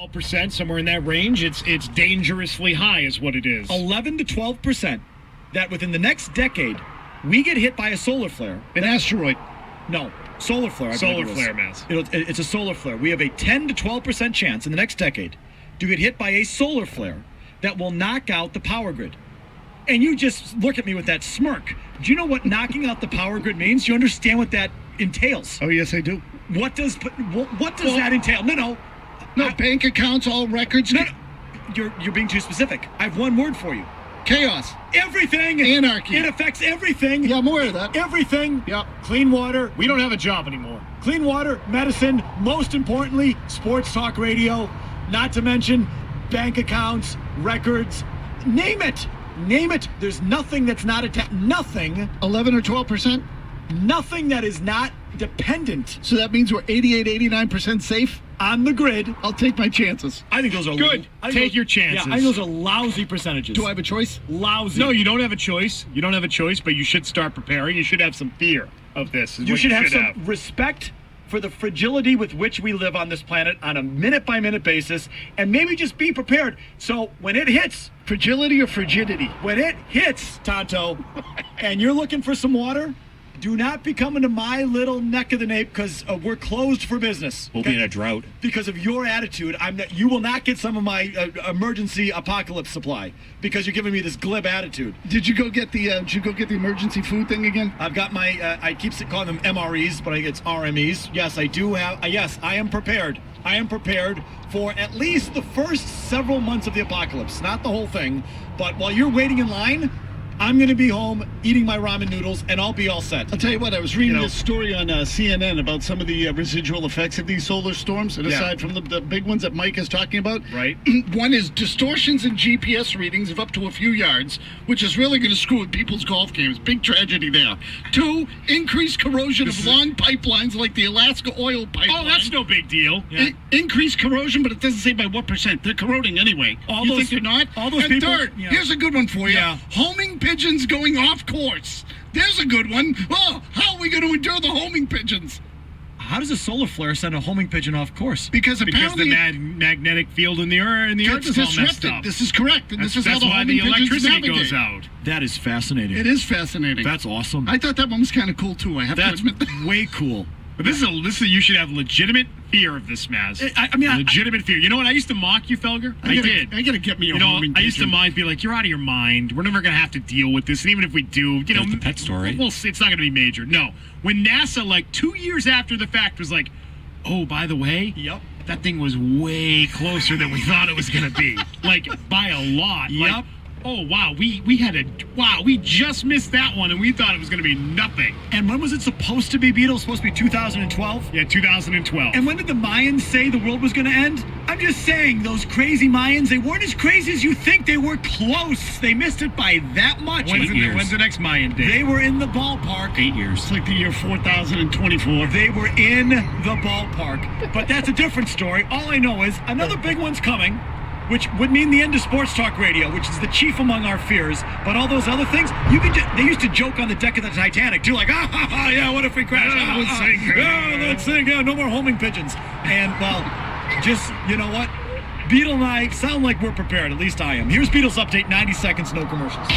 12%, somewhere in that range. It's dangerously high is what it is. 11 to 12% that within the next decade, we get hit by a solar flare. An asteroid. No, solar flare. Solar flare, Mazz. It's a solar flare. We have a 10 to 12% chance in the next decade to get hit by a solar flare that will knock out the power grid. And you just look at me with that smirk. Do you know what knocking out the power grid means? Do you understand what that entails? Oh, yes, I do. What does that entail? No, bank accounts, all records. No, you're being too specific. I have one word for you. Chaos. Everything. Anarchy. It affects everything. Yeah, I'm aware of that. Everything. Yep. Clean water. We don't have a job anymore. Clean water, medicine, most importantly, sports talk radio, not to mention bank accounts, records, name it. Name it. There's nothing that's not nothing. 11 or 12%? Nothing that is not dependent. So that means we're 88, 89% safe? On the grid. I'll take my chances. I think those are good. Take your chances. Yeah, I think those are lousy percentages. Do I have a choice? Lousy. No, you don't have a choice. You don't have a choice, but you should start preparing. You should have some fear of this. You should have some respect for the fragility with which we live on this planet on a minute-by-minute basis, and maybe just be prepared. So when it hits... Fragility or frigidity? When it hits, Tonto, and you're looking for some water, do not be coming to my little neck of the nape because we're closed for business. We'll be in a drought. Because of your attitude, you will not get some of my emergency apocalypse supply because you're giving me this glib attitude. Did you go get the emergency food thing again? I've got my I keep calling them MREs, but it's RMEs. Yes, I do have. Yes, I am prepared. I am prepared for at least the first several months of the apocalypse, not the whole thing. But while you're waiting in line, I'm going to be home eating my ramen noodles, and I'll be all set. I'll tell you what, I was reading this story on CNN about some of the residual effects of these solar storms, and aside from the big ones that Mike is talking about. Right. One is distortions in GPS readings of up to a few yards, which is really going to screw with people's golf games. Big tragedy there. 2, increased corrosion of long pipelines like the Alaska oil pipeline. Oh, that's no big deal. Yeah. Increased corrosion, but it doesn't say by what percent. They're corroding anyway. You think they're not? All those and people. Third, here's a good one for you. Yeah. Homing pigeons going off course. There's a good one. Oh, how are we going to endure the homing pigeons? How does a solar flare send a homing pigeon off course? Because apparently the magnetic field in the earth is all messed up. This is correct, and this is how that's the why homing the pigeons electricity navigate. goes out. That is fascinating. It is fascinating. That's awesome. I thought that one was kind of cool too. I have to admit that. Way cool. But this is you should have legitimate fear of this, Mazz. I mean, legitimate fear. You know what? I used to mock you, Felger. I did. I gotta get me a homing homing pigeon. I used to mock, be like, "You're out of your mind. We're never gonna have to deal with this. And even if we do, the pet story. We'll see. It's not gonna be major." No. When NASA, like 2 years after the fact, was like, "Oh, by the way, that thing was way closer than we thought it was gonna be. Like by a lot." Yep. Like, oh wow, we just missed that one, and we thought it was going to be nothing. And when was it supposed to be, Beetle? Supposed to be 2012? Yeah, 2012. And when did the Mayans say the world was going to end? I'm just saying, those crazy Mayans, they weren't as crazy as you think. They were close. They missed it by that much. When's the next Mayan day? They were in the ballpark. 8 years. It's like the year 4024. They were in the ballpark. But that's a different story. All I know is another big one's coming, which would mean the end of sports talk radio, which is the chief among our fears. But all those other things, they used to joke on the deck of the Titanic too, like, yeah, what if we crash? Let's sing. No more homing pigeons. And well, just, you know what? Beetle and I sound like we're prepared. At least I am. Here's Beetle's update, 90 seconds, no commercials.